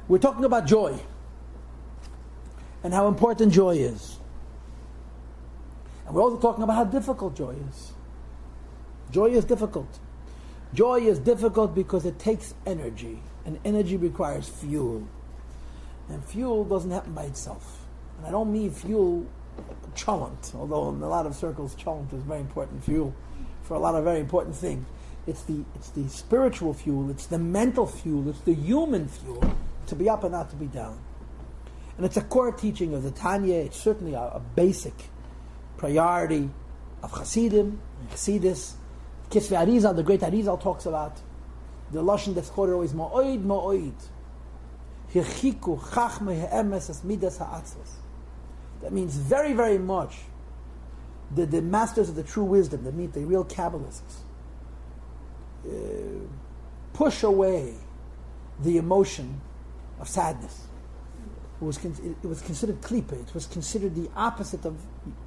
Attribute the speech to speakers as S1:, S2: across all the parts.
S1: We're talking about joy and how important joy is. And we're also talking about how difficult joy is. Joy is difficult. Joy is difficult because it takes energy, and energy requires fuel. And fuel doesn't happen by itself. And I don't mean fuel cholent, although in a lot of circles cholent is very important fuel for a lot of very important things. It's the spiritual fuel, it's the mental fuel, it's the human fuel to be up and not to be down. And it's a core teaching of the Tanya. It's certainly a basic priority of Hasidim, Hasidus. Kisvei Arizal, the great Arizal, talks about the lashon that's quoted always, Ma'oid, Ma'oid. Hirchiku chachme ha'emes as midas ha'atzvos. That means very, very much. The masters of the true wisdom, that mean the real Kabbalists, push away the emotion of sadness. It was considered klipa. It was considered the opposite of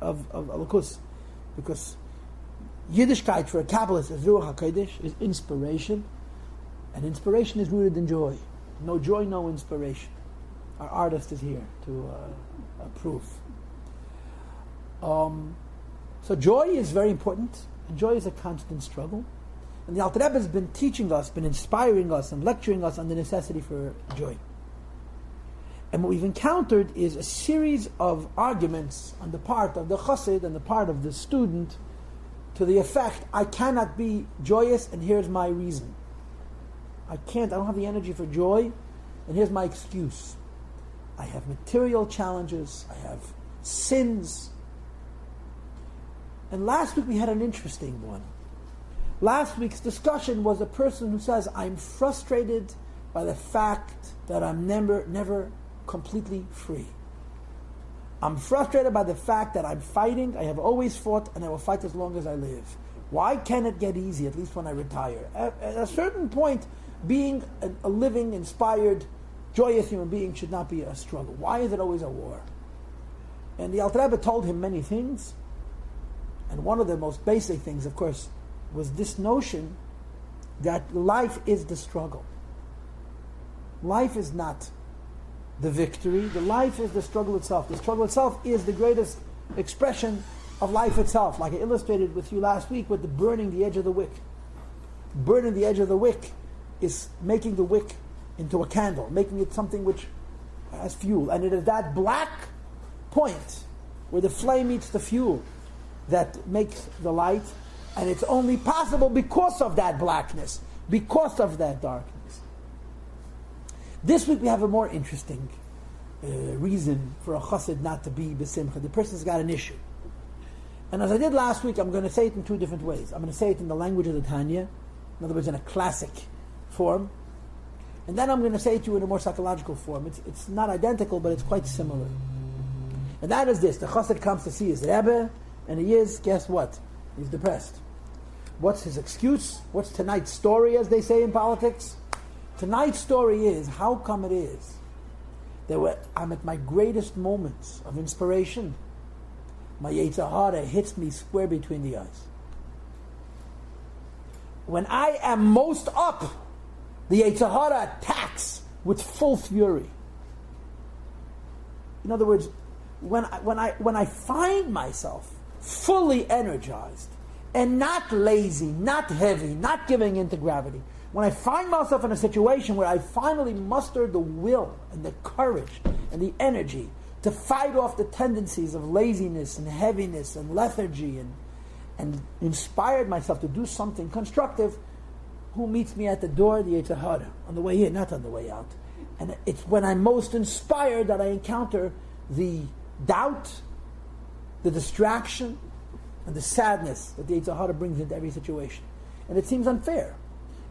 S1: alakus, because Yiddishkeit for a Kabbalist is Ruach HaKodesh, is inspiration, and inspiration is rooted in joy. No joy, no inspiration. Our artist is here to approve. So joy is very important, and joy is a constant struggle. And the Alter Rebbe has been teaching us, been inspiring us, and lecturing us on the necessity for joy. And what we've encountered is a series of arguments on the part of the chassid and the part of the student to the effect, I cannot be joyous, and here's my reason. I don't have the energy for joy, and here's my excuse. I have material challenges, I have sins. And last week we had an interesting one. Last week's discussion was a person who says, I'm frustrated by the fact that I'm never completely free. I'm frustrated by the fact that I'm fighting, I have always fought, and I will fight as long as I live. Why can't it get easy, at least when I retire? At a certain point, being a living, inspired, joyous human being should not be a struggle. Why is it always a war? And the Alter Rebbe told him many things, and one of the most basic things, of course, was this notion that life is the struggle. Life is not the victory. The life is the struggle itself. The struggle itself is the greatest expression of life itself, like I illustrated with you last week with the burning the edge of the wick. Burning the edge of the wick is making the wick into a candle, making it something which has fuel. And it is that black point where the flame meets the fuel that makes the light, and it's only possible because of that blackness, because of that darkness. This week we have a more interesting reason for a chassid not to be besimcha. The person's got an issue. And as I did last week, I'm going to say it in two different ways. I'm going to say it in the language of the Tanya, in other words, in a classic form. And then I'm going to say it to you in a more psychological form. It's not identical, but it's quite similar. And that is this. The chassid comes to see his Rebbe, and he is, guess what? He's depressed. What's his excuse? What's tonight's story, as they say in politics? Tonight's story is, how come it is that I'm at my greatest moments of inspiration, my Yetzer Hara hits me square between the eyes. When I am most up, the Yetzer Hara attacks with full fury. In other words, when I find myself fully energized and not lazy, not heavy, not giving in to gravity, when I find myself in a situation where I finally muster the will and the courage and the energy to fight off the tendencies of laziness and heaviness and lethargy and inspired myself to do something constructive, who meets me at the door? The Yetzer Hara, on the way in, not on the way out. And it's when I'm most inspired that I encounter the doubt, the distraction, and the sadness that the Yetzer Hara brings into every situation. And it seems unfair.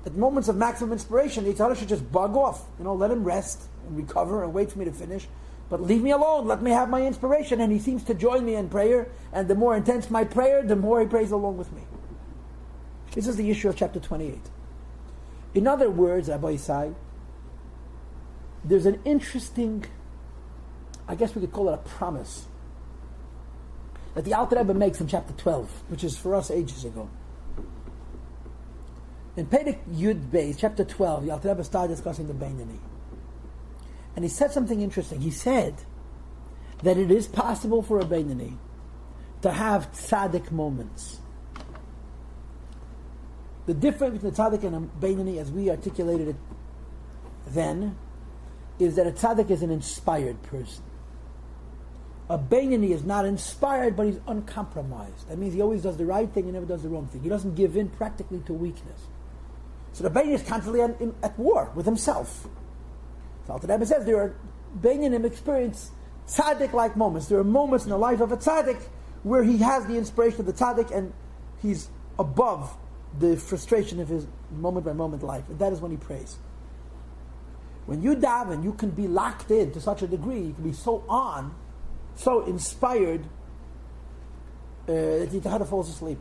S1: At moments of maximum inspiration, the Yetzer Hara should just bug off. Let him rest and recover and wait for me to finish. But leave me alone, let me have my inspiration. And he seems to join me in prayer. And the more intense my prayer, the more he prays along with me. This is the issue of chapter 28. In other words, Rabbi Yossi, there's an interesting, I guess we could call it a promise, that the Alter Rebbe makes in chapter 12, which is for us ages ago. In Perek Yud Beis, chapter 12, the Alter Rebbe started discussing the Beinoni. And he said something interesting. He said that it is possible for a Beinoni to have tzaddik moments. The difference between a tzaddik and a Beinoni, as we articulated it then, is that a tzaddik is an inspired person. A Beinoni is not inspired, but he's uncompromised. That means he always does the right thing and never does the wrong thing. He doesn't give in practically to weakness. So the Beinoni is constantly at war with himself. So Alter Rebbe says there are Beinonim experience tzaddik-like moments. There are moments in the life of a tzaddik where he has the inspiration of the tzaddik and he's above the frustration of his moment-by-moment life. And that is when he prays. When you daven, you can be locked in to such a degree, you can be so inspired that you have to fall asleep.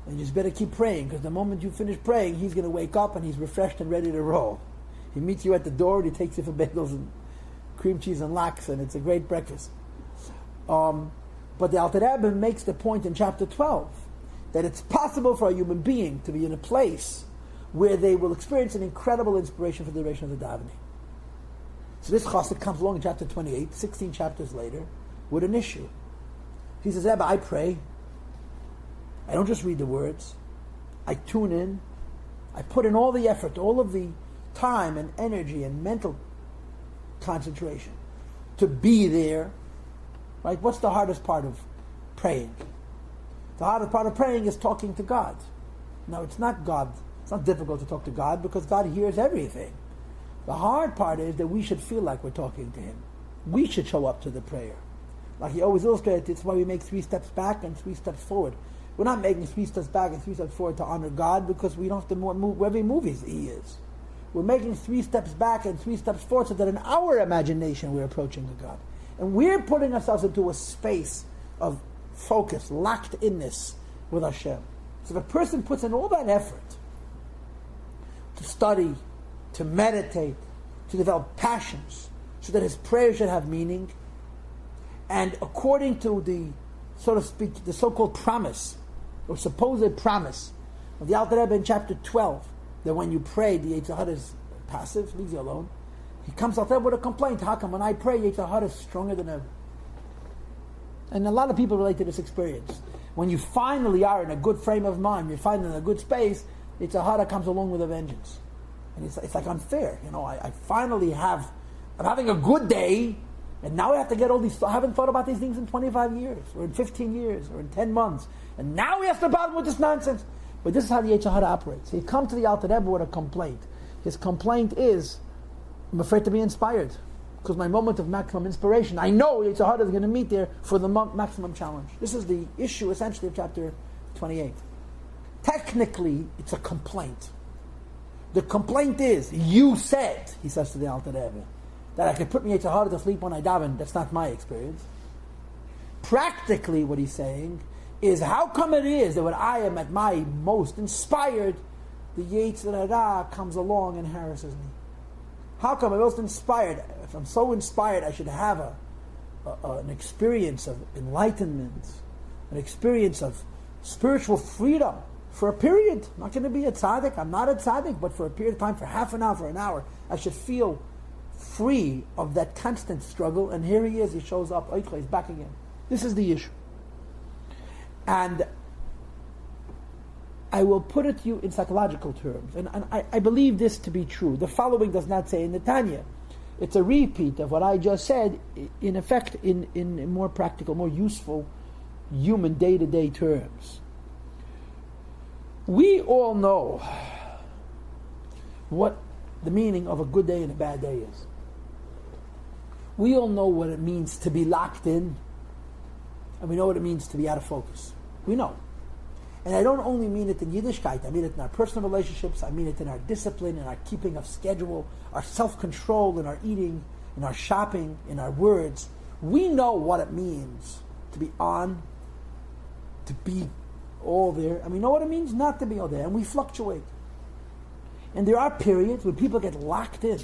S1: And you just better keep praying, because the moment you finish praying, he's going to wake up and he's refreshed and ready to roll. He meets you at the door and he takes you for bagels and cream cheese and lax, and it's a great breakfast. But the Alter Rebbe makes the point in chapter 12 that it's possible for a human being to be in a place where they will experience an incredible inspiration for the duration of the davening. So this chassid comes along in chapter 28, 16 chapters later, with an issue. He says, Rebbe, I pray. I don't just read the words. I tune in. I put in all the effort, all of the time and energy and mental concentration to be there. Right? What's the hardest part of praying? The hardest part of praying is talking to God. No, it's not God. It's not difficult to talk to God because God hears everything. The hard part is that we should feel like we're talking to Him. We should show up to the prayer. Like he always illustrated, it's why we make 3 steps back and 3 steps forward. We're not making 3 steps back and 3 steps forward to honor God because we don't have to move wherever He moves, He is. We're making 3 steps back and 3 steps forward so that in our imagination we're approaching the God. And we're putting ourselves into a space of focus, locked inness with Hashem. So the person puts in all that effort to study, to meditate, to develop passions, so that his prayer should have meaning. And according to the, so to speak, the so-called promise, or supposed promise of the Alter Rebbe in chapter 12, that when you pray, the Yetzer Hara is passive, leaves you alone. He comes out there with a complaint. How come when I pray, Yetzer Hara is stronger than ever? And a lot of people relate to this experience. When you finally are in a good frame of mind, you're finally in a good space, Yetzer Hara comes along with a vengeance. And it's like unfair. You know, I finally I'm having a good day, and now I have to get all these, I haven't thought about these things in 25 years, or in 15 years, or in 10 months. And now we have to bother with this nonsense. But this is how the Yetzer Hara operates. He comes to the Alter Rebbe with a complaint. His complaint is, I'm afraid to be inspired. Because my moment of maximum inspiration, I know Yetzer Hara is going to meet there for the maximum challenge. This is the issue, essentially, of chapter 28. Technically, it's a complaint. The complaint is, you said, he says to the Alter Rebbe, that I could put Yetzer Hara to sleep when I daven. That's not my experience. Practically, what he's saying is, how come it is that when I am at my most inspired, the Yetzer Hara comes along and harasses me? How come I'm most inspired? If I'm so inspired, I should have an experience of enlightenment, an experience of spiritual freedom for a period. I'm not going to be a tzaddik. I'm not a tzaddik, but for a period of time, for half an hour, for an hour, I should feel free of that constant struggle. And here he is. He shows up. He's back again. This is the issue. And I will put it to you in psychological terms, and I believe this to be true. The following does not say in the Tanya. It's a repeat of what I just said, in effect, in more practical, more useful, human day-to-day terms. We all know what the meaning of a good day and a bad day is. We all know what it means to be locked in, and we know what it means to be out of focus. We know. And I don't only mean it in Yiddishkeit, I mean it in our personal relationships, I mean it in our discipline, in our keeping of schedule, our self-control, in our eating, in our shopping, in our words. We know what it means to be on, to be all there, and we know what it means not to be all there, and we fluctuate. And there are periods when people get locked in.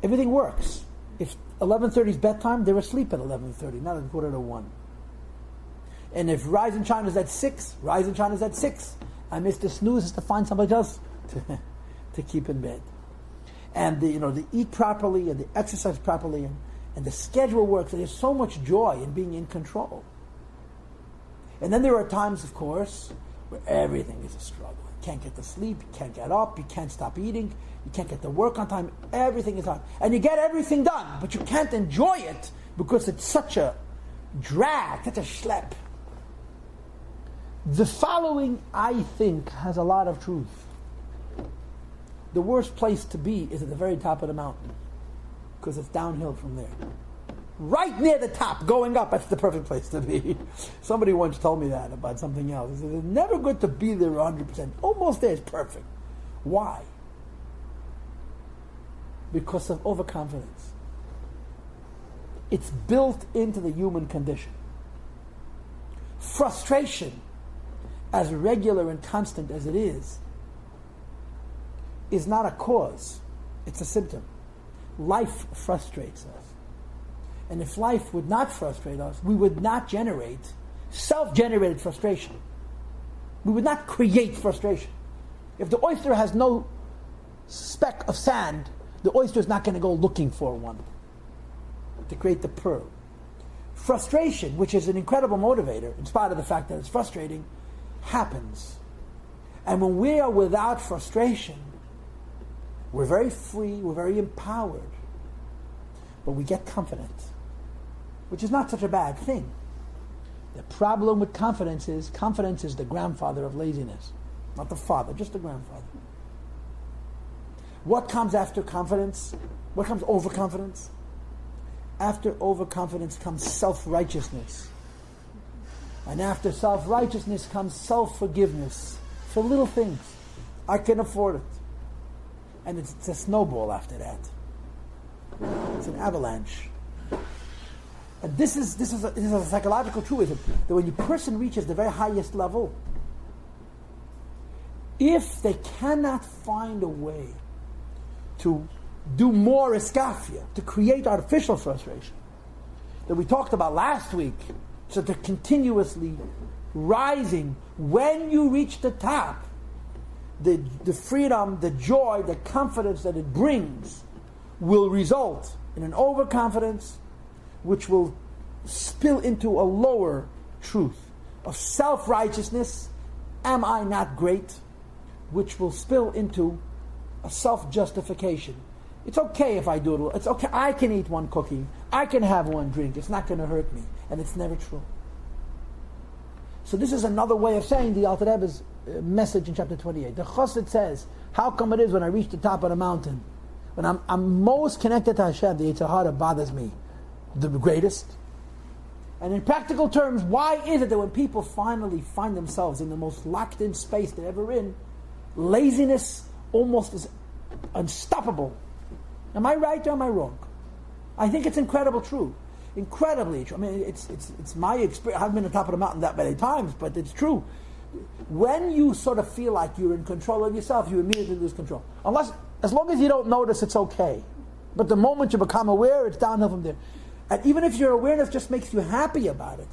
S1: Everything works. If 11:30 is bedtime, they're asleep at 11:30, not at 1:45. And if Rise in China is at 6, Rise in China is at 6. I miss the snooze is to find somebody else to keep in bed. and they eat properly and they exercise properly and the schedule works, and there's so much joy in being in control. And then there are times, of course, where everything is a struggle. You can't get to sleep, you can't get up, you can't stop eating, you can't get to work on time, everything is hard. And you get everything done, but you can't enjoy it because it's such a drag, such a schlep. The following, I think, has a lot of truth. The worst place to be is at the very top of the mountain, because it's downhill from there. Right near the top, going up, that's the perfect place to be. Somebody once told me that about something else. He said, it's never good to be there 100%. Almost there is perfect. Why? Because of overconfidence. It's built into the human condition. Frustration, as regular and constant as it is not a cause. It's a symptom. Life frustrates us. And if life would not frustrate us, we would not generate self-generated frustration. We would not create frustration. If the oyster has no speck of sand, the oyster is not going to go looking for one to create the pearl. Frustration, which is an incredible motivator, in spite of the fact that it's frustrating, happens. And when we are without frustration, we're very free, we're very empowered, but we get confident, which is not such a bad thing. The problem with confidence is the grandfather of laziness. Not the father, just the grandfather. What comes after confidence? What comes overconfidence? After overconfidence comes self-righteousness. And after self-righteousness comes self-forgiveness for little things. I can afford it. And it's a snowball after that. It's an avalanche. And this is a psychological truism, that when a person reaches the very highest level, if they cannot find a way to do more iskafia, to create artificial frustration, that we talked about last week, so they're continuously rising, when you reach the top, the freedom, the joy, the confidence that it brings will result in an overconfidence which will spill into a lower truth of self-righteousness, am I not great, which will spill into a self-justification. It's okay if I do it. It's okay, I can eat one cookie, I can have one drink, it's not going to hurt me. And it's never true. So this is another way of saying the Alter Rebbe's message in chapter 28. The Chassid says, how come it is when I reach the top of the mountain, when I'm most connected to Hashem, the Yetzer Hara bothers me the greatest? And in practical terms, why is it that when people finally find themselves in the most locked in space they're ever in, laziness almost is unstoppable? Am I right or am I wrong? I think it's incredibly true. Incredibly true. I mean, it's my experience. I haven't been on top of the mountain that many times, but it's true. When you sort of feel like you're in control of yourself, you immediately lose control. As long as you don't notice, it's okay. But the moment you become aware, it's downhill from there. And even if your awareness just makes you happy about it,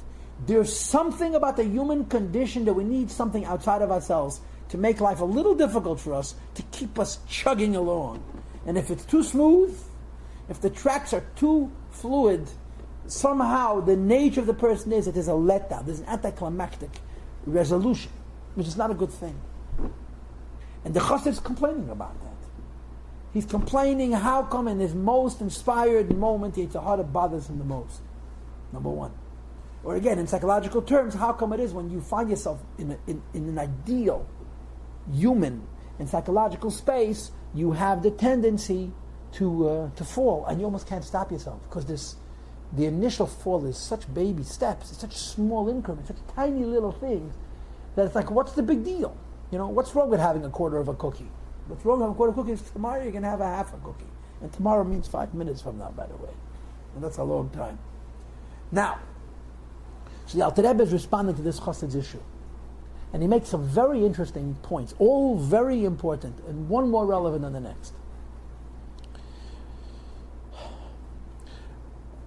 S1: there's something about the human condition that we need something outside of ourselves to make life a little difficult for us, to keep us chugging along. And if it's too smooth, if the tracks are too fluid, somehow the nature of the person is that there's a letdown, there's an anticlimactic resolution, which is not a good thing. And the Chassid is complaining about that. He's complaining, how come in his most inspired moment the Yetzer Hara bothers him the most? Number one. Or again, in psychological terms, how come it is when you find yourself in an ideal human and psychological space, you have the tendency to fall, and you almost can't stop yourself, because the initial fall is such baby steps, it's such small increments, such tiny little things, that it's like, what's the big deal? What's wrong with having a quarter of a cookie? What's wrong with having a quarter of a cookie is tomorrow you can have a half a cookie. And tomorrow means 5 minutes from now, by the way. And that's a long time. Now, so the Alter Rebbe is responding to this Chassid's issue. And he makes some very interesting points, all very important, and one more relevant than the next.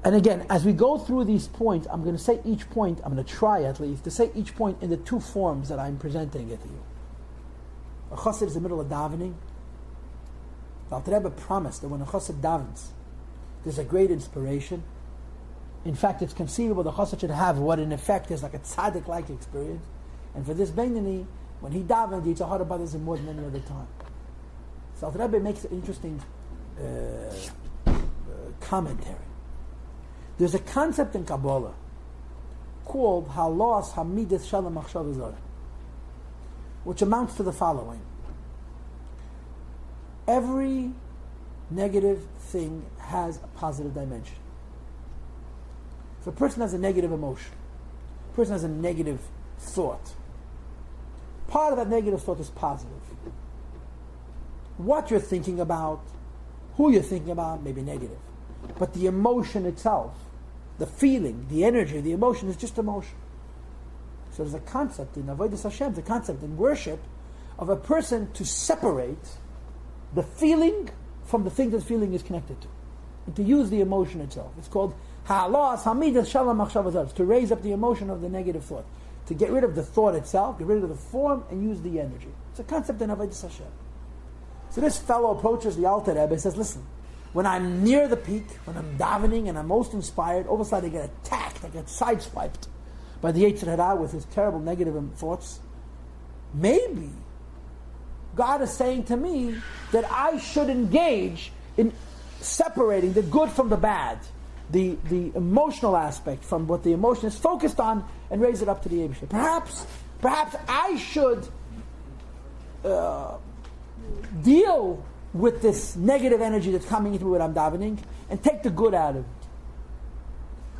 S1: And again, as we go through these points, I'm going to say each point, I'm going to try at least, to say each point in the two forms that I'm presenting it to you. A chassid is in the middle of davening, The Alter Rebbe promised that when a chassid davens, there's a great inspiration. In fact, it's conceivable the chassid should have what in effect is like a tzaddik-like experience. And for this Beinani, when he davens, the Yitzhak bothers him more than any other time. So Alter Rebbe makes an interesting commentary. There's a concept in Kabbalah called Halos Hamidus Shalom Machshav Zor, which amounts to the following. Every negative thing has a positive dimension. If a person has a negative emotion, a person has a negative thought, part of that negative thought is positive. What you're thinking about, who you're thinking about, may be negative. But the emotion itself, the feeling, the energy, the emotion is just emotion. So there's a concept in Avodas Hashem, the concept in worship of a person to separate the feeling from the thing that feeling is connected to, and to use the emotion itself. It's called Ha'alas Hamidas Shalom Machshav Zor, to raise up the emotion of the negative thought, to get rid of the thought itself, get rid of the form, and use the energy. It's a concept in Avodas Hashem. So this fellow approaches the Alter Rebbe and says, listen, when I'm near the peak, when I'm davening and I'm most inspired, all of a sudden I get attacked, I get sideswiped by the Yetzer Hara with his terrible negative thoughts. Maybe God is saying to me that I should engage in separating the good from the bad, the emotional aspect from what the emotion is focused on, and raise it up to the Eibusher. Perhaps I should deal with this negative energy that's coming into me when I'm davening and take the good out of it.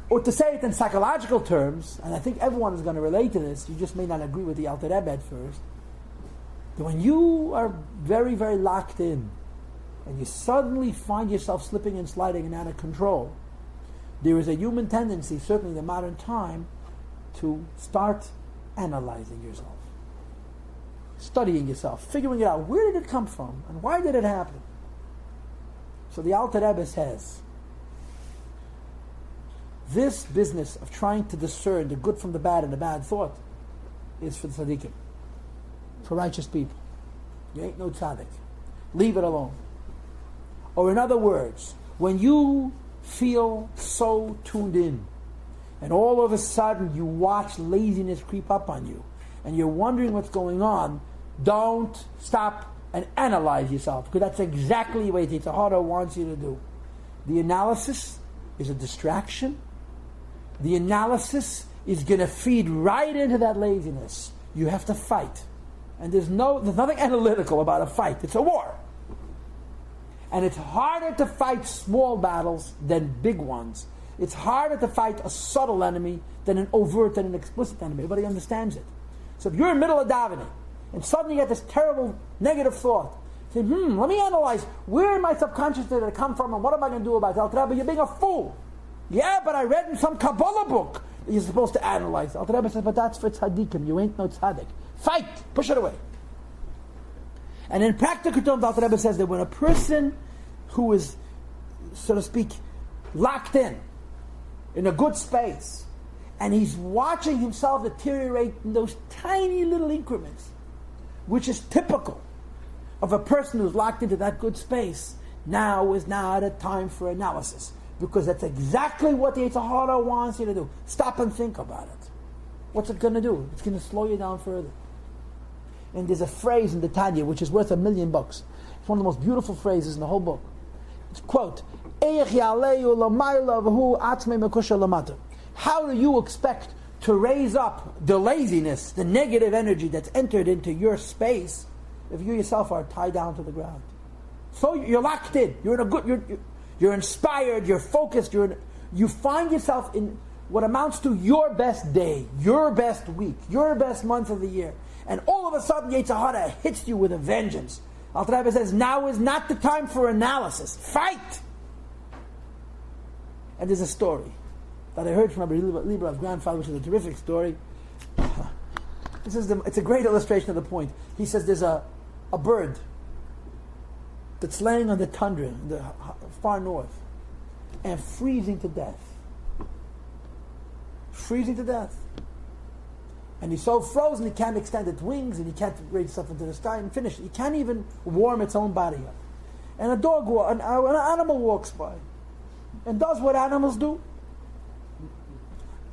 S1: Or to say it in psychological terms, and I think everyone is going to relate to this, you just may not agree with the Alter Rebbe at first, that when you are very, very locked in and you suddenly find yourself slipping and sliding and out of control, there is a human tendency, certainly in the modern time, to start analyzing yourself, studying yourself, figuring it out. Where did it come from? And why did it happen? So the Alter Rebbe says, this business of trying to discern the good from the bad and the bad thought is for the tzaddikim, for righteous people. You ain't no tzaddik. Leave it alone. Or in other words, when you feel so tuned in, and all of a sudden you watch laziness creep up on you, and you're wondering what's going on, don't stop and analyze yourself, because that's exactly what the Yetzer Hara wants you to do. The analysis is a distraction. The analysis is going to feed right into that laziness. You have to fight. And there's nothing analytical about a fight. It's a war. And it's harder to fight small battles than big ones. It's harder to fight a subtle enemy than an overt and an explicit enemy. Everybody understands it. So if you're in the middle of davening, and suddenly you get this terrible negative thought, say, let me analyze, where in my subconscious did it come from, and what am I going to do about it? Alter Rebbe, you're being a fool. Yeah, but I read in some Kabbalah book that you're supposed to analyze. Alter Rebbe says, but that's for tzaddikim. You ain't no tzaddik. Fight! Push it away. And in practical terms, Alter Rebbe says that when a person who is, so to speak, locked in a good space, and he's watching himself deteriorate in those tiny little increments, which is typical of a person who's locked into that good space, now is not a time for analysis. Because that's exactly what the Yetzer Hara wants you to do. Stop and think about it. What's it going to do? It's going to slow you down further. And there's a phrase in the Tanya which is worth $1,000,000. It's one of the most beautiful phrases in the whole book. It's, quote, how do you expect to raise up the laziness, the negative energy that's entered into your space if you yourself are tied down to the ground? So you're locked in. You're in a good... You're inspired, you're focused, you find yourself in what amounts to your best day, your best week, your best month of the year. And all of a sudden, Yetzer Hara hits you with a vengeance. Alter Rebbe says, now is not the time for analysis. Fight! And there's a story that I heard from Rabbi Lieber's grandfather, which is a terrific story. It's a great illustration of the point. He says there's a bird that's laying on the tundra in the far north and freezing to death. Freezing to death. And he's so frozen he can't extend its wings and he can't raise itself into the sky and finish it. He can't even warm its own body up. and an animal walks by and does what animals do.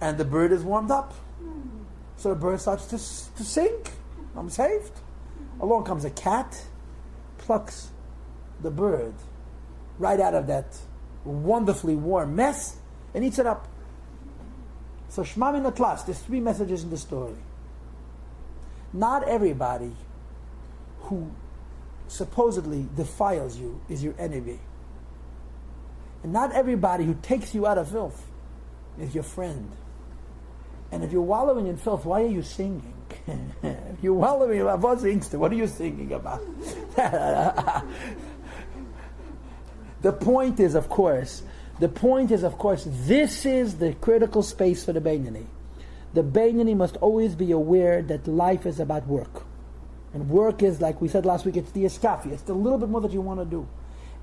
S1: And the bird is warmed up. So the bird starts to sing. I'm saved. Along comes a cat, plucks the bird right out of that wonderfully warm mess and eats it up. So Shema min atlas, there's 3 messages in the story. Not everybody who supposedly defiles you is your enemy. And not everybody who takes you out of filth is your friend. And if you're wallowing in filth, why are you singing? If you're wallowing about what are you singing about? The point is, of course, this is the critical space for the Beinoni. The Beinoni must always be aware that life is about work. And work is, like we said last week, it's the eskafi. It's the little bit more that you want to do.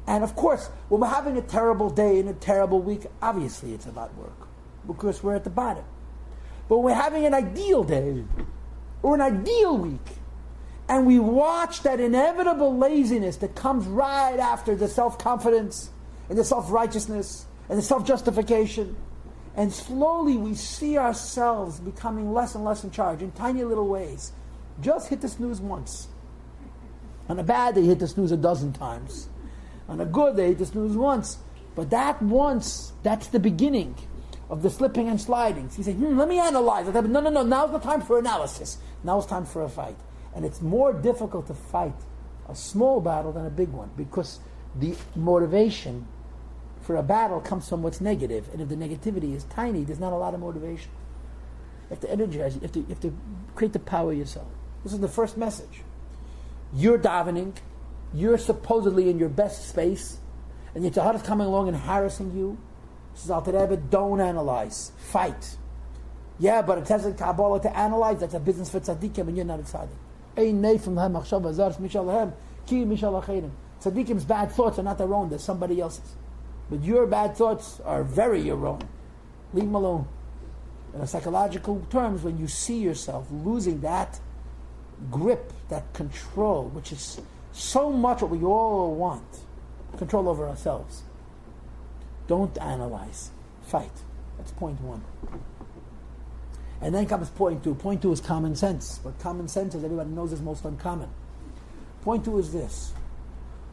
S1: And of course, when we're having a terrible day and a terrible week, obviously it's about work. Because we're at the bottom. But when we're having an ideal day, or an ideal week, and we watch that inevitable laziness that comes right after the self-confidence, and the self-righteousness, and the self-justification, and slowly we see ourselves becoming less and less in charge in tiny little ways. Just hit the snooze once. On a bad day, hit the snooze a dozen times. On a good day, hit the snooze once. But that once, that's the beginning of the slipping and sliding. So you say, let me analyze it. No, now's the time for analysis. Now it's time for a fight. And it's more difficult to fight a small battle than a big one, because the motivation for a battle comes from what's negative. And if the negativity is tiny, there's not a lot of motivation. You have to energize, you have to create the power yourself. This is the first message. You're davening, you're supposedly in your best space, and yet the heart is coming along and harassing you. Says Alter Rebbe, don't analyze, fight. Yeah, but it says in Kabbalah to analyze, that's a business for tzaddikim, and you're not a tzaddik. Tzaddikim's bad thoughts are not their own, they're somebody else's. But your bad thoughts are very your own. Leave them alone. In psychological terms, when you see yourself losing that grip, that control, which is so much what we all want, control over ourselves. Don't analyze. Fight. That's point 1. And then comes point 2. Point 2 is common sense. But common sense, as everybody knows, is most uncommon. Point 2 is this.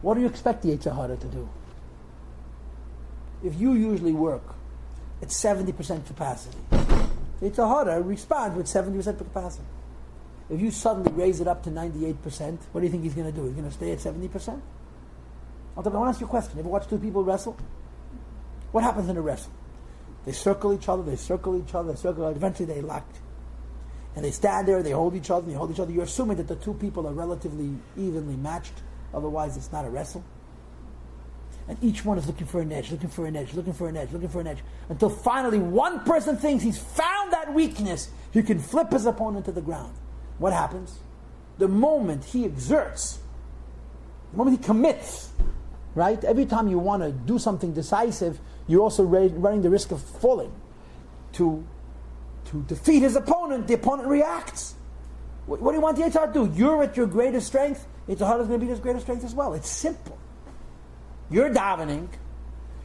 S1: What do you expect the Yetzer Hara to do? If you usually work at 70% capacity, the Yetzer Hara responds with 70% capacity. If you suddenly raise it up to 98%, what do you think he's going to do? He's going to stay at 70%? I want to ask you a question. You ever watch 2 people wrestle? What happens in a wrestle? They circle each other, eventually they lock. And they stand there, they hold each other, You're assuming that the 2 people are relatively evenly matched, otherwise it's not a wrestle. And each one is looking for an edge, until finally one person thinks he's found that weakness, he can flip his opponent to the ground. What happens? The moment he exerts, the moment he commits, right? Every time you want to do something decisive, you're also running the risk of falling. To defeat his opponent, the opponent reacts. What do you want the Yetzer Hara to do? You're at your greatest strength, Yetzer Hara is going to be at his greatest strength as well. It's simple. You're davening,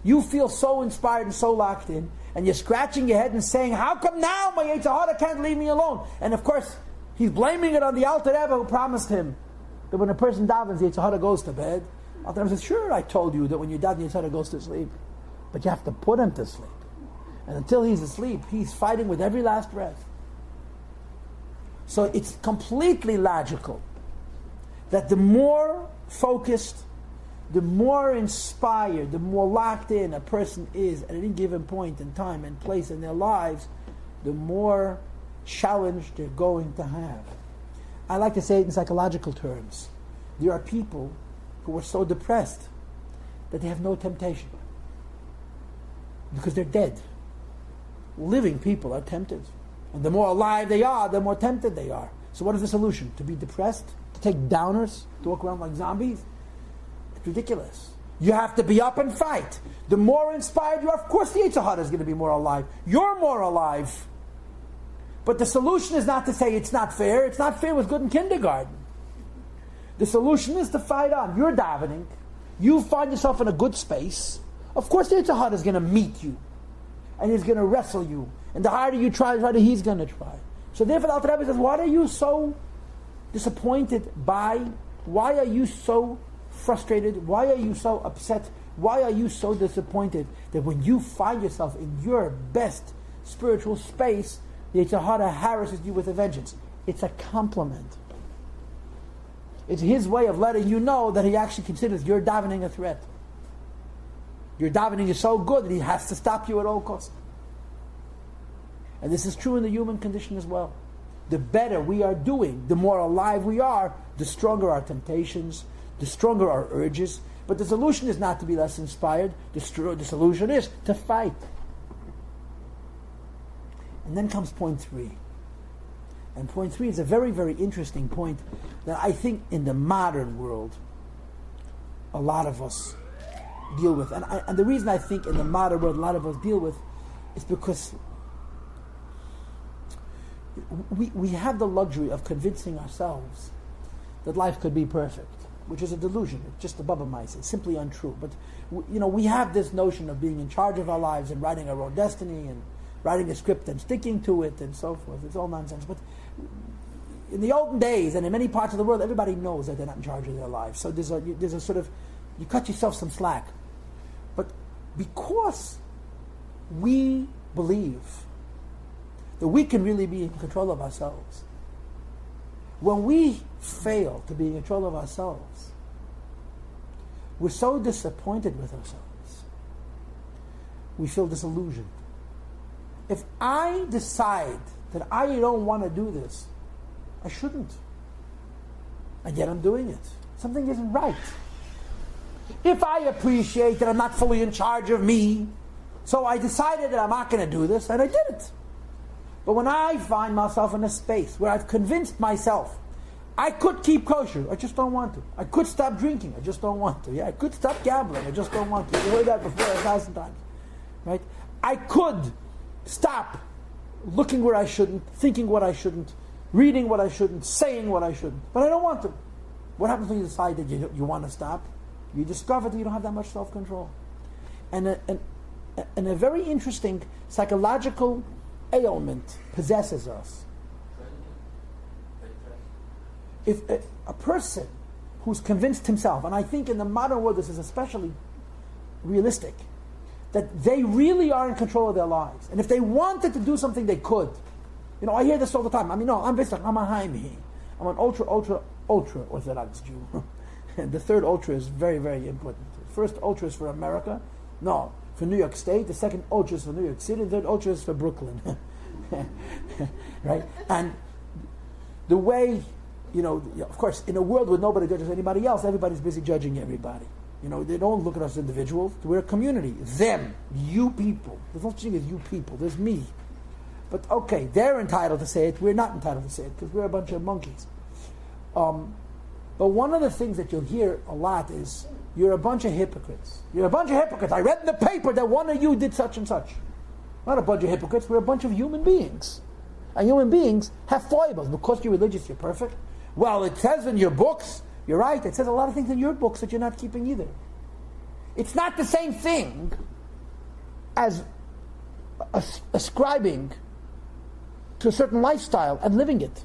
S1: you feel so inspired and so locked in, and you're scratching your head and saying, how come now my Yetzer Hara can't leave me alone? And of course, he's blaming it on the Alter Rebbe who promised him that when a person davens, the Yetzer Hara goes to bed. Alter Rebbe says, sure, I told you that when you daven, the Yetzer Hara goes to sleep. But you have to put him to sleep. And until he's asleep, he's fighting with every last breath. So it's completely logical that the more focused, the more inspired, the more locked in a person is at any given point in time and place in their lives, the more challenge they're going to have. I like to say it in psychological terms. There are people who are so depressed that they have no temptation because they're dead. Living people are tempted. And the more alive they are, the more tempted they are. So what is the solution? To be depressed? To take downers? To walk around like zombies? It's ridiculous. You have to be up and fight. The more inspired you are, of course the Yetzer Hara is going to be more alive. You're more alive. But the solution is not to say it's not fair. It's not fair was good in kindergarten. The solution is to fight on. You're davening. you find yourself in a good space, of course the Yetzer Hara is going to meet you. And he's going to wrestle you. And the harder you try, the harder he's going to try. So therefore the Alter Rebbe says, what are you so disappointed by? Why are you so frustrated? Why are you so upset? Why are you so disappointed that when you find yourself in your best spiritual space, the Yetzer Hara harasses you with a vengeance? It's a compliment. It's his way of letting you know that he actually considers your davening a threat. Your davening is so good that he has to stop you at all costs. And this is true in the human condition as well. The better we are doing, the more alive we are, the stronger our temptations, the stronger our urges. But the solution is not to be less inspired. The solution is to fight. And then comes point 3. And point 3 is a very, very interesting point that I think in the modern world, a lot of us deal with. And the reason I think in the modern world a lot of us deal with is because we have the luxury of convincing ourselves that life could be perfect, which is a delusion. It's just a baba mice. It's simply untrue. But we have this notion of being in charge of our lives and writing our own destiny and writing a script and sticking to it and so forth. It's all nonsense. But in the olden days and in many parts of the world, everybody knows that they're not in charge of their lives. So there's a sort of, you cut yourself some slack. But because we believe that we can really be in control of ourselves, when we fail to be in control of ourselves, we're so disappointed with ourselves. We feel disillusioned. If I decide that I don't want to do this, I shouldn't. And yet I'm doing it. Something isn't right. If I appreciate that I'm not fully in charge of me, so I decided that I'm not going to do this, and I did it. But when I find myself in a space where I've convinced myself I could keep kosher, I just don't want to. I could stop drinking, I just don't want to. Yeah, I could stop gambling, I just don't want to. You heard that before 1,000 times. Right? I could stop looking where I shouldn't, thinking what I shouldn't, reading what I shouldn't, saying what I shouldn't. But I don't want to. What happens when you decide that you want to stop? You discover that you don't have that much self-control. And a very interesting psychological ailment possesses us. If a person who's convinced himself, and I think in the modern world this is especially realistic, that they really are in control of their lives. And if they wanted to do something, they could. You know, I hear this all the time. I'm a Haimi. I'm an ultra Orthodox Jew. And the third ultra is very, very important. The first ultra is for America. No, for New York State. The second ultra is for New York City. The third ultra is for Brooklyn. Right? And the way, of course, in a world where nobody judges anybody else, everybody's busy judging everybody. They don't look at us as individuals. We're a community. Them, you people. There's no such thing as you people. There's me. But okay, they're entitled to say it. We're not entitled to say it because we're a bunch of monkeys. But one of the things that you'll hear a lot is, you're a bunch of hypocrites. You're a bunch of hypocrites. I read in the paper that one of you did such and such. Not a bunch of hypocrites. We're a bunch of human beings. And human beings have foibles. Because you're religious, you're perfect. Well, it says in your books, you're right, it says a lot of things in your books that you're not keeping either. It's not the same thing as ascribing to a certain lifestyle and living it.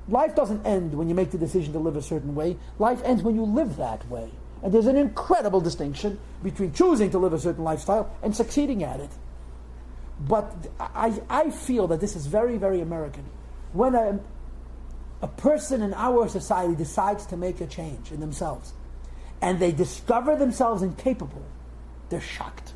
S1: Life doesn't end when you make the decision to live a certain way. Life ends when you live that way. And there's an incredible distinction between choosing to live a certain lifestyle and succeeding at it. But I feel that this is very, very American. When a person in our society decides to make a change in themselves, and they discover themselves incapable, they're shocked.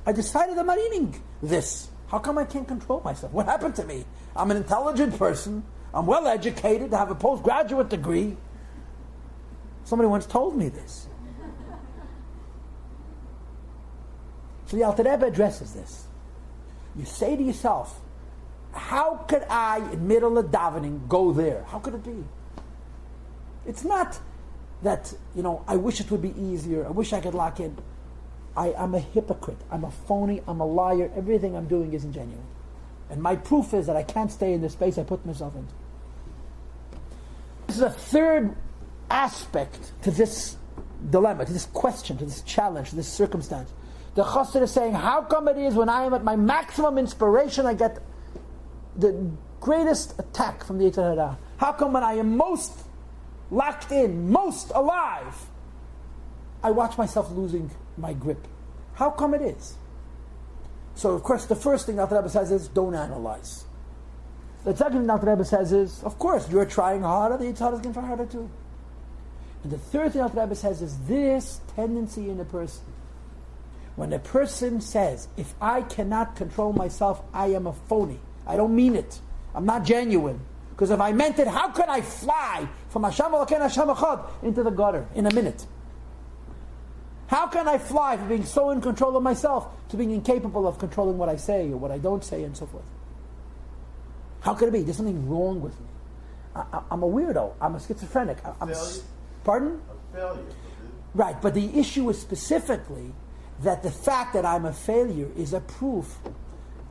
S1: I decided I'm not eating this. How come I can't control myself? What happened to me? I'm an intelligent person. I'm well educated. I have a postgraduate degree. Somebody once told me this. So the Alter Rebbe addresses this. You say to yourself, how could I, in middle of davening, go there? How could it be? It's not that, I wish it would be easier. I wish I could lock in. I'm a hypocrite. I'm a phony. I'm a liar. Everything I'm doing isn't genuine. And my proof is that I can't stay in the space I put myself into. This is a third aspect to this dilemma, to this question, to this challenge, to this circumstance. The chassid is saying, how come it is when I am at my maximum inspiration, I get the greatest attack from the Yetzer Hara? How come when I am most locked in, most alive, I watch myself losing my grip? How come it is? So, of course, the first thing that the Rebbe says is, don't analyze. The second thing that the Rebbe says is, of course, you're trying harder, the Yetzer Hara is going to try harder too. And the third thing that the Rebbe says is this tendency in a person. When a person says, if I cannot control myself, I am a phony. I don't mean it. I'm not genuine. Because if I meant it, how could I fly from Hashem Elokeinu Hashem Echad into the gutter in a minute? How can I fly from being so in control of myself to being incapable of controlling what I say or what I don't say and so forth? How could it be? There's something wrong with me. I'm a weirdo. I'm a schizophrenic. Pardon?
S2: A failure.
S1: Right, but the issue is specifically that the fact that I'm a failure is a proof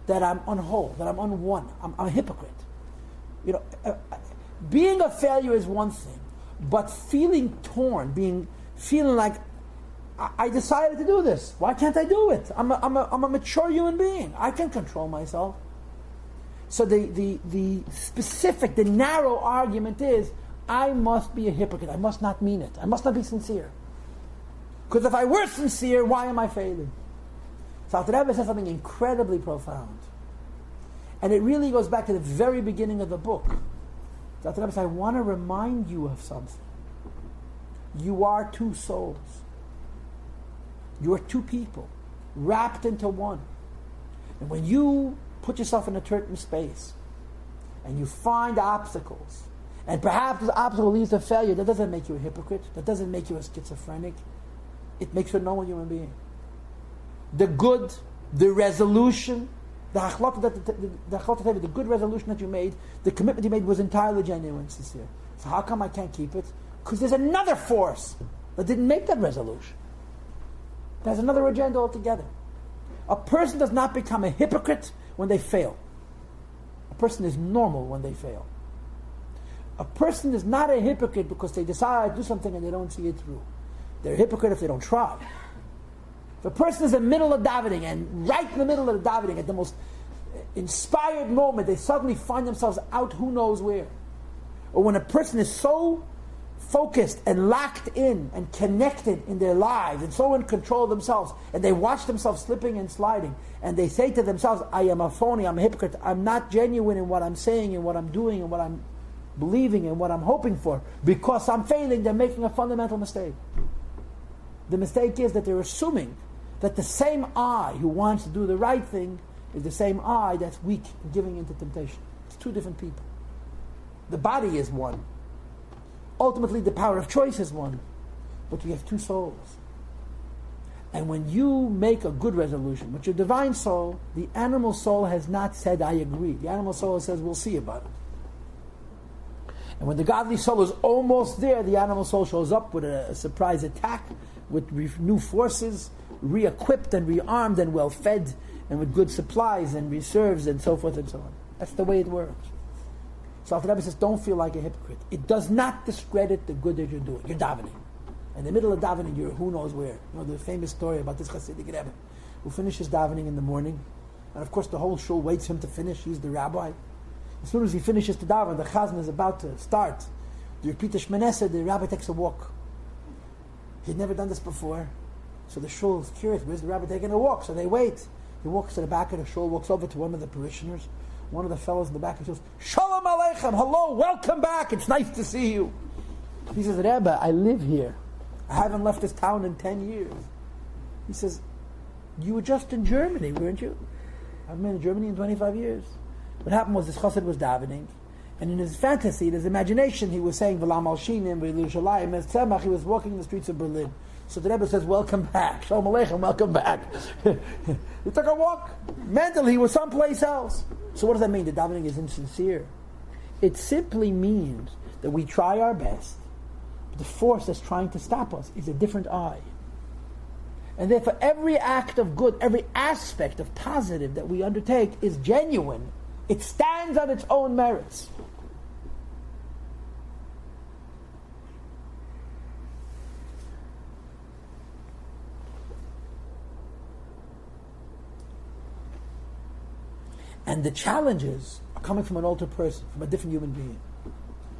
S1: that I'm unwhole, that I'm unone. I'm a hypocrite. Being a failure is one thing, but feeling torn, feeling like I decided to do this. Why can't I do it? I'm a mature human being. I can control myself. So the specific, the narrow argument is, I must be a hypocrite. I must not mean it. I must not be sincere. Because if I were sincere, why am I failing? So the Rebbe says something incredibly profound. And it really goes back to the very beginning of the book. So the Rebbe says, I want to remind you of something. You are two souls. You are two people, wrapped into one. And when you put yourself in a certain space, and you find obstacles, and perhaps this obstacle leads to failure, that doesn't make you a hypocrite. That doesn't make you a schizophrenic. It makes you a normal human being. The good, the resolution, the good resolution that you made, the commitment you made was entirely genuine and sincere. So how come I can't keep it? Because there's another force that didn't make that resolution. There's another agenda altogether. A person does not become a hypocrite when they fail. A person is normal when they fail. A person is not a hypocrite because they decide to do something and they don't see it through. They're a hypocrite if they don't try. If a person is in the middle of davening, and right in the middle of the davening, at the most inspired moment, they suddenly find themselves out who knows where. Or when a person is so focused and locked in and connected in their lives and so in control of themselves, and they watch themselves slipping and sliding, and they say to themselves, I am a phony, I'm a hypocrite, I'm not genuine in what I'm saying and what I'm doing and what I'm believing and what I'm hoping for, because I'm failing, they're making a fundamental mistake. The mistake is that they're assuming that the same I who wants to do the right thing is the same I that's weak and giving into temptation. It's two different people. The body is one. Ultimately, the power of choice is one. But we have two souls. And when you make a good resolution with your divine soul, the animal soul has not said, I agree. The animal soul says, we'll see about it. And when the godly soul is almost there, the animal soul shows up with a surprise attack, with new forces, re-equipped and rearmed and well-fed, and with good supplies and reserves and so forth and so on. That's the way it works. So the Rebbe says, don't feel like a hypocrite. It does not discredit the good that you're doing. You're davening. In the middle of davening, you're who knows where. You know the famous story about this Hasidic Rebbe who finishes davening in the morning, and of course the whole shul waits him to finish. He's the rabbi. As soon as he finishes the daven, the chazan is about to start. The repeat Shmoneh, the rabbi takes a walk. He'd never done this before. So the shul is curious, where's the rabbi taking a walk? So they wait. He walks to the back of the shul, walks over to one of the parishioners. One of the fellows in the back, he says, Shalom Aleichem, hello, welcome back, it's nice to see you. He says, Rebbe, I live here. I haven't left this town in 10 years. He says, you were just in Germany, weren't you? I've been in Germany in 25 years. What happened was this chassid was davening, and in his fantasy, in his imagination, he was saying, V'lam al shinim, v'Yerushalayim, and Tzemach, he was walking in the streets of Berlin. So the Rebbe says, welcome back. Shalom Aleichem, welcome back. He took a walk. Mentally, he was someplace else. So what does that mean? The davening is insincere. It simply means that we try our best. But the force that's trying to stop us is a different I. And therefore, every act of good, every aspect of positive that we undertake is genuine. It stands on its own merits. And the challenges are coming from an older person, from a different human being.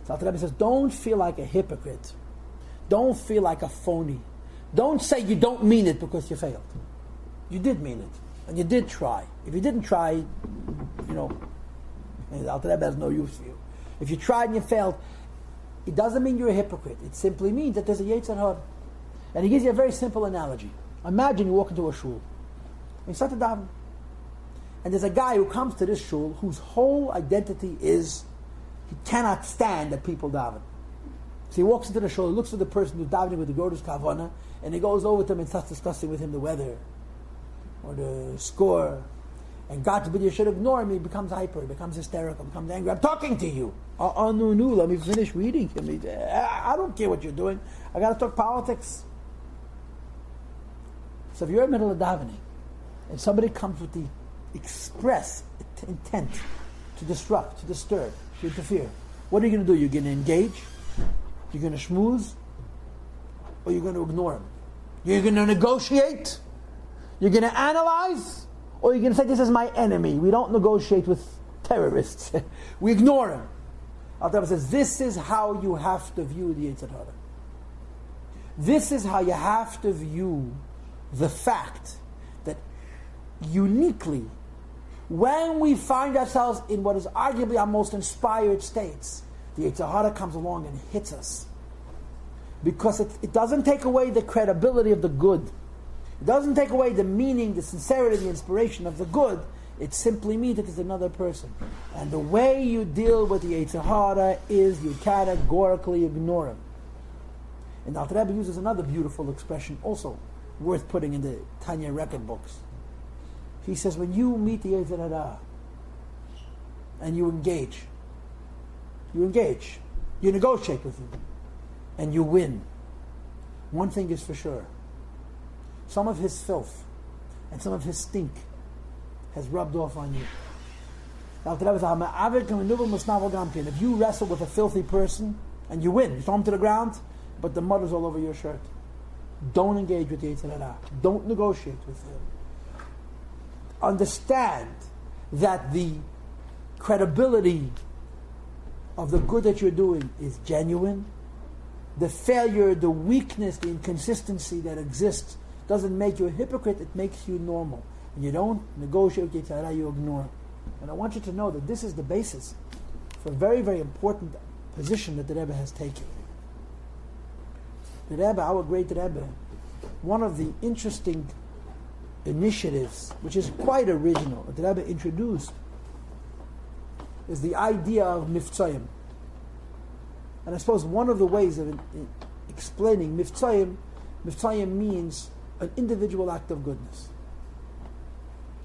S1: So the Rebbe says, don't feel like a hypocrite. Don't feel like a phony. Don't say you don't mean it because you failed. You did mean it. And you did try. If you didn't try, the Alter Rebbe has no use for you. If you tried and you failed, it doesn't mean you're a hypocrite. It simply means that there's a Yetzer Hara. And he gives you a very simple analogy. Imagine you walk into a shul. And you start to daven. And there's a guy who comes to this shul whose whole identity is he cannot stand that people daven. So he walks into the shul, he looks at the person who's davening with the greatest kavana, and he goes over to him and starts discussing with him the weather or the score. And God forbid you should ignore him, he becomes hyper, he becomes hysterical, he becomes angry. I'm talking to you. No, let me finish reading. I don't care what you're doing. I got to talk politics. So if you're in the middle of davening, and somebody comes with the express intent to disrupt, to disturb, to interfere, what are you going to do? You're going to engage? You're going to schmooze? Or you're going to ignore him? You're going to negotiate? You're going to analyze? Or you're going to say, this is my enemy. We don't negotiate with terrorists. We ignore him. Al-Tabba says, this is how you have to view the Yetzer Hara. This is how you have to view the fact that uniquely, when we find ourselves in what is arguably our most inspired states, the Yetzer Hara comes along and hits us. Because it doesn't take away the credibility of the good. It doesn't take away the meaning, the sincerity, the inspiration of the good. It simply means that it's another person. And the way you deal with the Yetzer Hara is you categorically ignore him. And Alter Rebbe uses another beautiful expression also worth putting in the Tanya record books. He says, when you meet the Yetzer Hara and you engage, you negotiate with him, and you win, one thing is for sure. Some of his filth and some of his stink has rubbed off on you. If you wrestle with a filthy person and you win, you throw him to the ground, but the mud is all over your shirt, don't engage with the Yetzer Hara. Don't negotiate with him. Understand that the credibility of the good that you're doing is genuine. The failure, the weakness, the inconsistency that exists doesn't make you a hypocrite, it makes you normal. And you don't negotiate with Yetzer Hara, you ignore it. And I want you to know that this is the basis for a very, very important position that the Rebbe has taken. The Rebbe, our great Rebbe, one of the interesting initiatives, which is quite original, that the Rebbe introduced, is the idea of miftzayim. And I suppose one of the ways of explaining miftzayim means an individual act of goodness.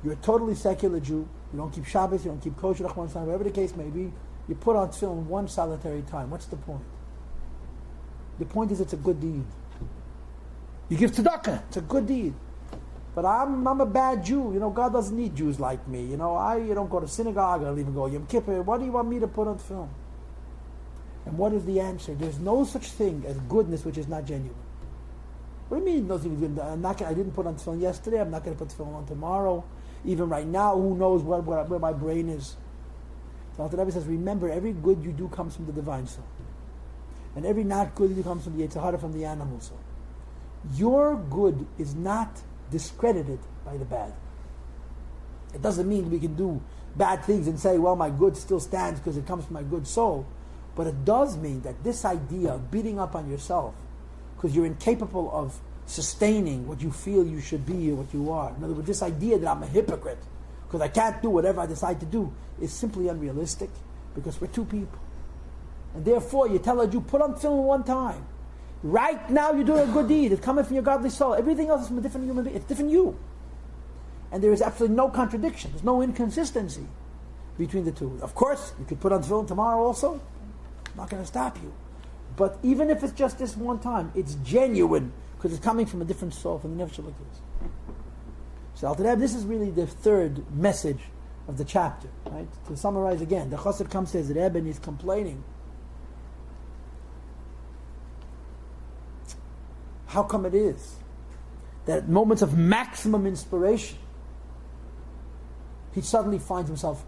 S1: You're a totally secular Jew, you don't keep Shabbos, you don't keep kosher, whatever the case may be, you put on tefillin one solitary time. What's the point? The point is it's a good deed. You give tzedakah, it's a good deed. But I'm a bad Jew. God doesn't need Jews like me. I don't go to synagogue, I don't even go Yom Kippur. What do you want me to put on film? And what is the answer? There's no such thing as goodness which is not genuine. What do you mean? No thing? I didn't put on film yesterday. I'm not going to put film on tomorrow. Even right now, who knows where my brain is? So the Rebbe says, remember, every good you do comes from the divine soul. And every not good you do comes from the Yetzer Hara, from the animal soul. Your good is not discredited by the bad. It doesn't mean we can do bad things and say, well, my good still stands because it comes from my good soul. But it does mean that this idea of beating up on yourself because you're incapable of sustaining what you feel you should be or what you are. In other words, this idea that I'm a hypocrite because I can't do whatever I decide to do is simply unrealistic because we're two people. And therefore, you tell a Jew, put on film one time. Right now, you're doing a good deed. It's coming from your godly soul. Everything else is from a different human being. It's different you. And there is absolutely no contradiction. There's no inconsistency between the two. Of course, you could put on film tomorrow also. I'm not going to stop you. But even if it's just this one time, it's genuine because it's coming from a different soul, from the Nefesh Elokis. So, Alter Rebbe, this is really the third message of the chapter. Right? To summarize again, the Chassid comes to his Rebbe and he's complaining. How come it is that at moments of maximum inspiration, he suddenly finds himself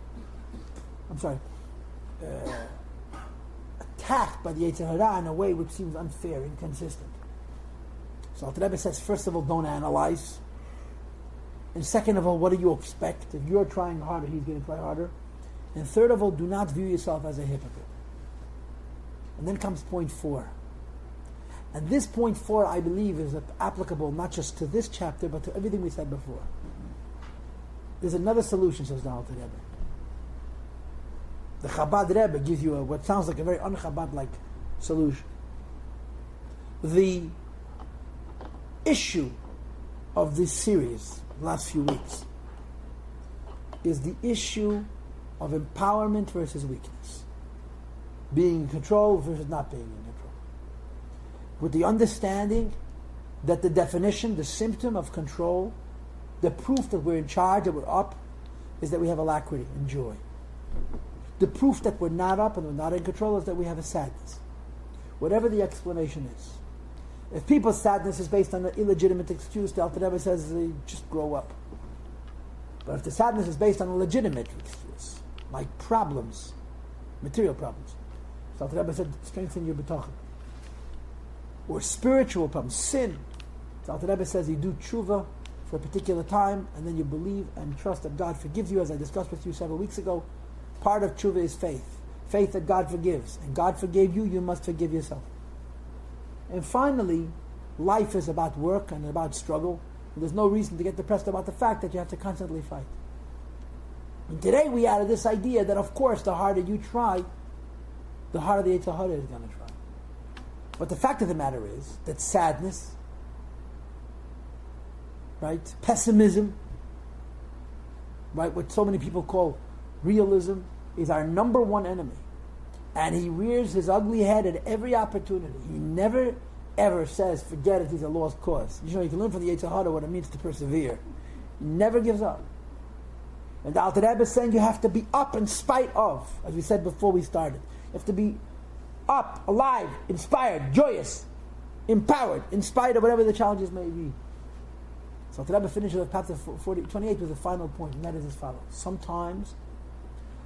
S1: attacked by the Yetzer Hara in a way which seems unfair, inconsistent. So Alter Rebbe says, first of all, don't analyze. And second of all, what do you expect? If you're trying harder, he's going to try harder. And third of all, do not view yourself as a hypocrite. And then comes point 4. And this point 4, I believe, is applicable not just to this chapter, but to everything we said before. There's another solution, says the Alter Rebbe. The Chabad Rebbe gives you what sounds like a very un-Chabad-like solution. The issue of this series, the last few weeks, is the issue of empowerment versus weakness. Being in control versus not being in control. With the understanding that the definition, the symptom of control, the proof that we're in charge, that we're up, is that we have alacrity and joy. The proof that we're not up and we're not in control is that we have a sadness. Whatever the explanation is. If people's sadness is based on an illegitimate excuse, the Alter Rebbe says they just grow up. But if the sadness is based on a legitimate excuse, like problems, material problems, the Alter Rebbe said, strengthen your bitachon. Or spiritual problems, sin. The Alter Rebbe says you do tshuva for a particular time, and then you believe and trust that God forgives you, as I discussed with you several weeks ago. Part of tshuva is faith. Faith that God forgives. And God forgave you, you must forgive yourself. And finally, life is about work and about struggle. And there's no reason to get depressed about the fact that you have to constantly fight. And today we added this idea that, of course, the harder you try, the harder the Yetzer Hara is going to try. But the fact of the matter is that sadness, right, pessimism, right, what so many people call realism, is our number one enemy. And he rears his ugly head at every opportunity. He never, ever says, forget it, he's a lost cause. You know, you can learn from the Yetzer Hara what it means to persevere. He never gives up. And the Alter Rebbe is saying you have to be up in spite of, as we said before we started. You have to be up, alive, inspired, joyous, empowered, in spite of whatever the challenges may be. So Alter Rebbe finishes with chapter 28 with a final point, and that is as follows. Sometimes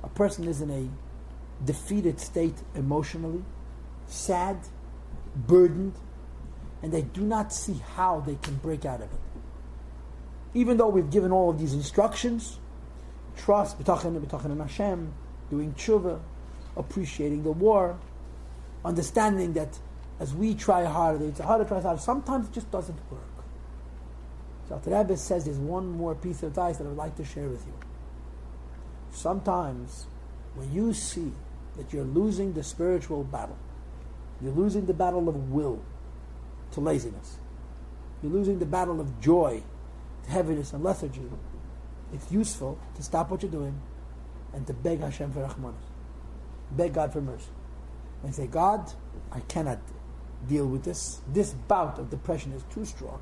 S1: a person is in a defeated state emotionally, sad, burdened, and they do not see how they can break out of it. Even though we've given all of these instructions, trust, bitachon in Hashem, doing tshuva, appreciating the war, understanding that as we try harder, the Yetzer Hara tries harder, sometimes it just doesn't work. So Alter Rebbe says there's one more piece of advice that I would like to share with you. Sometimes when you see that you're losing the spiritual battle, you're losing the battle of will to laziness, you're losing the battle of joy to heaviness and lethargy, it's useful to stop what you're doing and to beg Hashem for rachmanos, beg God for mercy, and say, God, I cannot deal with this. This bout of depression is too strong,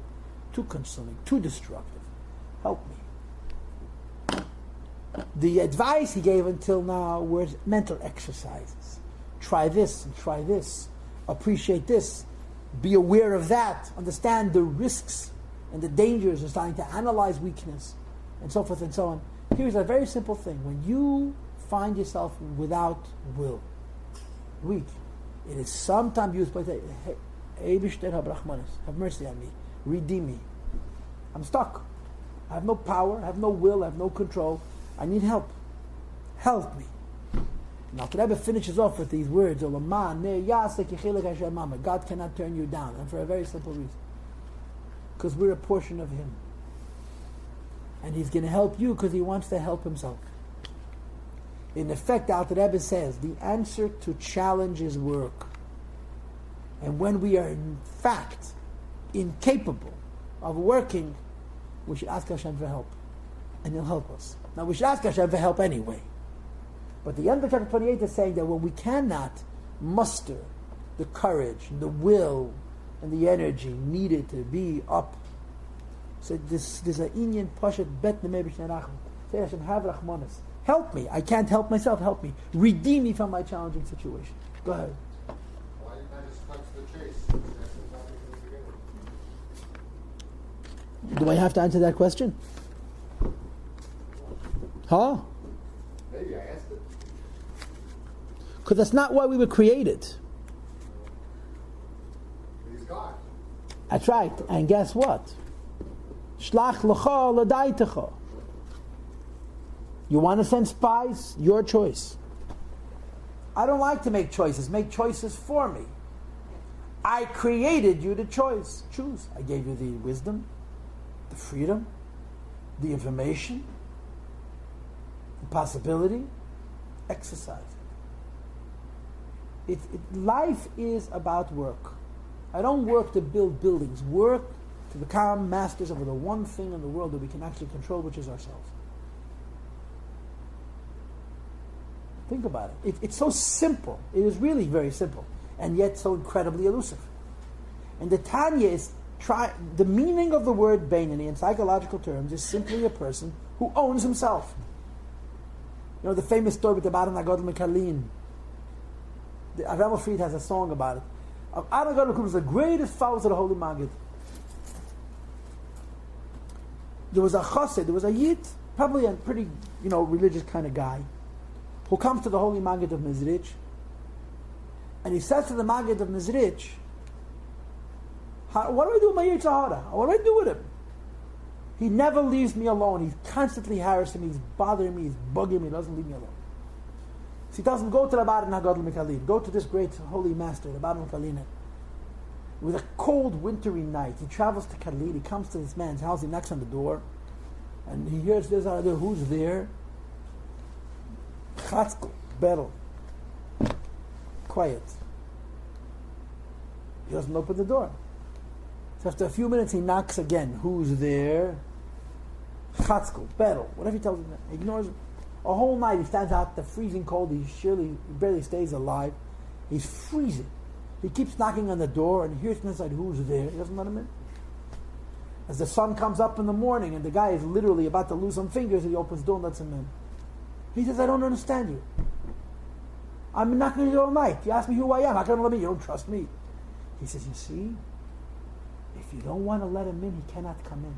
S1: too consuming, too destructive. Help me. The advice he gave until now were mental exercises. Try this and try this. Appreciate this. Be aware of that. Understand the risks and the dangers of starting to analyze weakness, and so forth and so on. Here's a very simple thing. When you find yourself without will, weak, it is sometimes used by saying, hey, have mercy on me. Redeem me. I'm stuck. I have no power, I have no will, I have no control. I need help. Help me. Now, the Rebbe finishes off with these words, God cannot turn you down, and for a very simple reason. Because we're a portion of Him. And He's going to help you because He wants to help Himself. In effect, Alter Rebbe says, the answer to challenge is work. And when we are in fact incapable of working, we should ask Hashem for help. And He'll help us. Now we should ask Hashem for help anyway. But the end of chapter 28 is saying that when we cannot muster the courage, and the will, and the energy needed to be up, so there's a inyan pashat bet nemei b'shnei rachman. Say Hashem, have rachmanos. Help me. I can't help myself. Help me. Redeem me from my challenging situation. Go ahead.
S2: Why didn't I just cut to the chase?
S1: Do I have to answer that question? Huh?
S2: Maybe I asked it.
S1: Because that's not why we were created.
S2: He's God.
S1: That's right. And guess what? Shlach l'cha l'daitecha. You want to send spies? Your choice. I don't like to make choices. Make choices for me. I created you to choose. I gave you the wisdom, the freedom, the information, the possibility. Exercise it. Life is about work. I don't work to build buildings. Work to become masters over the one thing in the world that we can actually control, which is ourselves. Think about it. It's so simple. It is really very simple, and yet so incredibly elusive. And the Tanya is the meaning of the word Beinoni in psychological terms is simply a person who owns himself. You know the famous story with the Baran Agadol Mekalin. The Rabbi Fried has a song about it. Baran Agadol was the greatest followers of the Holy Maggid. There was a chassid, there was a yid, probably a pretty religious kind of guy, who comes to the Holy Maggid of Mizrich, and he says to the Maggid of Mizrich, what do I do with my Yetzer Hara? What do I do with him? He never leaves me alone. He's constantly harassing me. He's bothering me. He's bugging me. He doesn't leave me alone. So he tells him, go to the Baran Hagadol Mekalin. Go to this great holy master, the Baran Mekalin. It was a cold, wintry night. He travels to Kalin. He comes to this man's house. He knocks on the door. And he hears this out there. Who's there? Chatzkel, Beryl. Quiet. He doesn't open the door. So after a few minutes he knocks again. Who's there? Chatzkel, Beryl, whatever he tells him. He ignores him. A whole night he stands out the freezing cold. He barely stays alive. He's freezing. He keeps knocking on the door and he hears from inside, who's there? He doesn't let him in. As the sun comes up in the morning and the guy is literally about to lose some fingers, he opens the door and lets him in. He says, I don't understand you. I'm knocking on your door all night. You ask me who I am. How can you let me? You don't trust me. He says, you see, if you don't want to let him in, he cannot come in.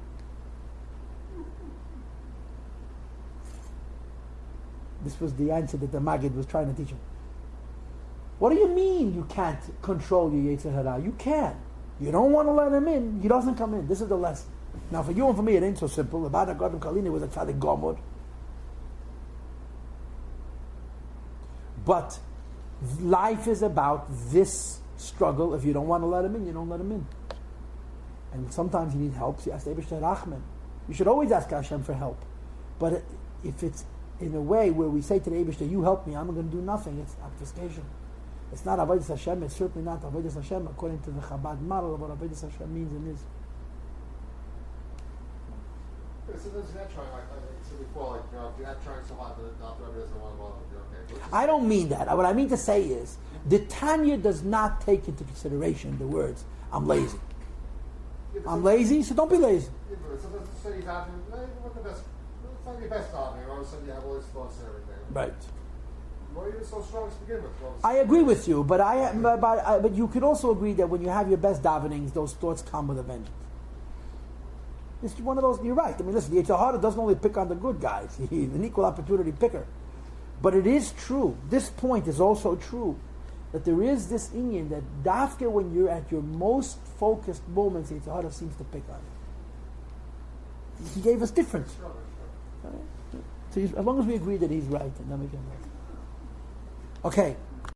S1: This was the answer that the Maggid was trying to teach him. What do you mean you can't control your Yetzer Hara? You can. You don't want to let him in, he doesn't come in. This is the lesson. Now for you and for me, it ain't so simple. The Baran Agadol Kalini was a tzaddik gomor. But life is about this struggle. If you don't want to let him in, you don't let him in. And sometimes you need help, so you ask Eibishter Rachman. You should always ask Hashem for help. But if it's in a way where we say to the Eibishter, you help me, I'm going to do nothing, it's obfuscation. It's not Avodas Hashem, it's certainly not Avodas Hashem according to the Chabad model of what Avodas Hashem means and is.
S2: So there's that trying, like I said before, if you're not trying so hard, not Rabbi doesn't want to bother you, okay.
S1: I don't mean that. What I mean to say is, the Tanya does not take into consideration the words, I'm lazy.
S2: Yeah,
S1: I'm lazy, so don't be lazy.
S2: Yeah, but sometimes the city's out there, what the best, it's not your best out there, all of a sudden you have all these thoughts and everything.
S1: Right.
S2: Why are you so strong to begin with?
S1: I agree with you, but you could also agree that when you have your best davenings, those thoughts come with a vengeance. It's one of those. You're right. I mean, listen, the Yetzer Hara doesn't only pick on the good guys. He's an equal opportunity picker. But it is true. This point is also true that there is this inyan that dafka when you're at your most focused moments, Yetzer Hara seems to pick on you. He gave us difference.
S2: Sure.
S1: So as long as we agree that he's right, and then we can. Okay.